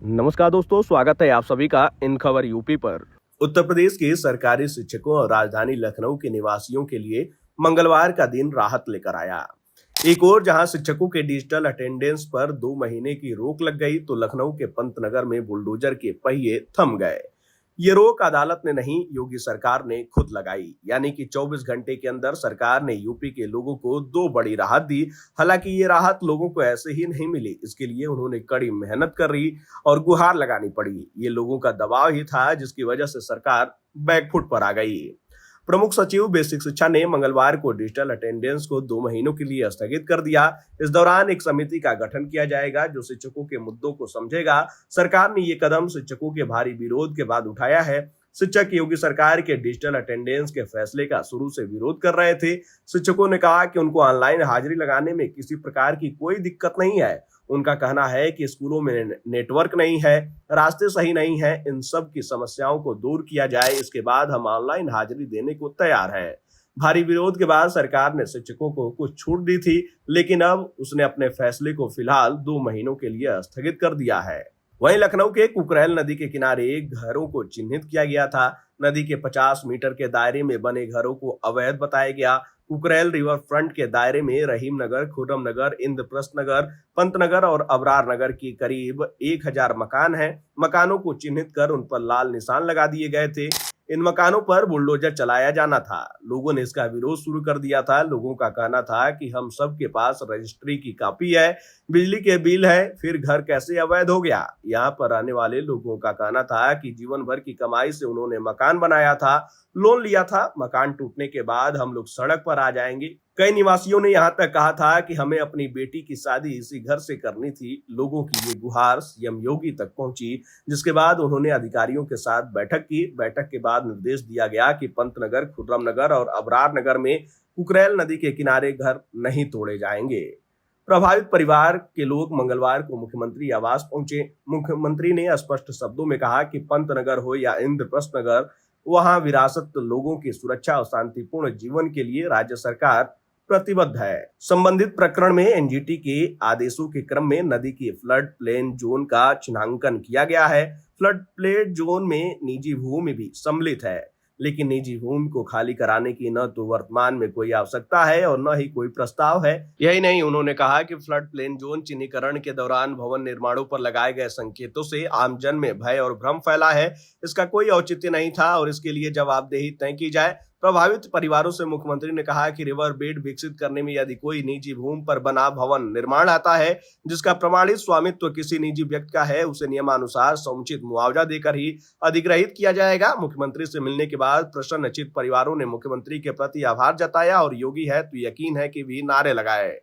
नमस्कार दोस्तों, स्वागत है आप सभी का इन खबर यूपी पर। उत्तर प्रदेश के सरकारी शिक्षकों और राजधानी लखनऊ के निवासियों के लिए मंगलवार का दिन राहत लेकर आया। एक ओर जहां शिक्षकों के डिजिटल अटेंडेंस पर 2 महीने की रोक लग गई, तो लखनऊ के पंतनगर में बुलडोजर के पहिए थम गए। ये रोक अदालत ने नहीं, योगी सरकार ने खुद लगाई। यानी कि 24 घंटे के अंदर सरकार ने यूपी के लोगों को 2 बड़ी राहत दी। हालांकि ये राहत लोगों को ऐसे ही नहीं मिली, इसके लिए उन्होंने कड़ी मेहनत करी और गुहार लगानी पड़ी। ये लोगों का दबाव ही था जिसकी वजह से सरकार बैकफुट पर आ गई। प्रमुख सचिव बेसिक शिक्षा ने मंगलवार को डिजिटल अटेंडेंस को 2 महीनों के लिए स्थगित कर दिया। इस दौरान एक समिति का गठन किया जाएगा जो शिक्षकों के मुद्दों को समझेगा। सरकार ने ये कदम शिक्षकों के भारी विरोध के बाद उठाया है। शिक्षक योगी सरकार के डिजिटल अटेंडेंस के फैसले का शुरू से विरोध कर रहे थे। शिक्षकों ने कहा कि उनको ऑनलाइन हाजिरी लगाने में किसी प्रकार की कोई दिक्कत नहीं है। उनका कहना है कि स्कूलों में नेटवर्क नहीं है, रास्ते सही नहीं है। इन सब की समस्याओं को दूर किया जाए, इसके बाद हम ऑनलाइन हाजिरी देने को तैयार हैं। भारी विरोध के बाद सरकार ने शिक्षकों को कुछ छूट दी थी, लेकिन अब उसने अपने फैसले को फिलहाल 2 महीनों के लिए स्थगित कर दिया है। वहीं लखनऊ के कुकरैल नदी के किनारे घरों को चिन्हित किया गया था। नदी के 50 मीटर के दायरे में बने घरों को अवैध बताया गया। कुकरैल रिवर फ्रंट के दायरे में रहीम नगर, खुर्रम नगर, इंद्रप्रस्थ नगर, पंतनगर और अबरार नगर की करीब 1000 मकान हैं। मकानों को चिन्हित कर उन पर लाल निशान लगा दिए गए थे। इन मकानों पर बुलडोजर चलाया जाना था। लोगों ने इसका विरोध शुरू कर दिया था। लोगों का कहना था कि हम सब के पास रजिस्ट्री की कॉपी है, बिजली के बिल है, फिर घर कैसे अवैध हो गया। यहाँ पर रहने वाले लोगों का कहना था कि जीवन भर की कमाई से उन्होंने मकान बनाया था, लोन लिया था। मकान टूटने के बाद हम लोग सड़क पर आ जाएंगे। कई निवासियों ने यहाँ तक कहा था कि हमें अपनी बेटी की शादी इसी घर से करनी थी। लोगों की ये गुहार सीएम योगी तक पहुंची, जिसके बाद उन्होंने अधिकारियों के साथ बैठक की। बैठक के बाद निर्देश दिया गया कि पंतनगर, खुर्रम नगर और अबरार नगर में कुकरैल नदी के किनारे घर नहीं तोड़े जाएंगे। प्रभावित परिवार के लोग मंगलवार को मुख्यमंत्री आवास पहुंचे। मुख्यमंत्री ने स्पष्ट शब्दों में कहा कि पंतनगर हो या इंद्रप्रस्थ नगर, वहां विरासत लोगों की सुरक्षा और शांतिपूर्ण जीवन के लिए राज्य सरकार प्रतिबद्ध है। संबंधित प्रकरण में एनजीटी के आदेशों के क्रम में नदी की फ्लड प्लेन जोन का चिन्हांकन किया गया है। फ्लड प्लेन जोन में निजी भूमि भी सम्मिलित है, लेकिन निजी भूमि को खाली कराने की न तो वर्तमान में कोई आवश्यकता है और न ही कोई प्रस्ताव है। यही नहीं, उन्होंने कहा कि फ्लड प्लेन जोन चिन्हीकरण के दौरान भवन निर्माणों पर लगाए गए संकेतों से आमजन में भय और भ्रम फैला है। इसका कोई औचित्य नहीं था और इसके लिए जवाबदेही तय की जाए। प्रभावित परिवारों से मुख्यमंत्री ने कहा कि रिवर बेड विकसित करने में यदि कोई निजी भूमि पर बना भवन निर्माण आता है जिसका प्रमाणित स्वामित्व किसी निजी व्यक्ति का है, उसे नियमानुसार समुचित मुआवजा देकर ही अधिग्रहित किया जाएगा। मुख्यमंत्री से मिलने के बाद प्रसन्नचित्त परिवारों ने मुख्यमंत्री के प्रति आभार जताया और योगी है तो यकीन है कि भी नारे लगाए।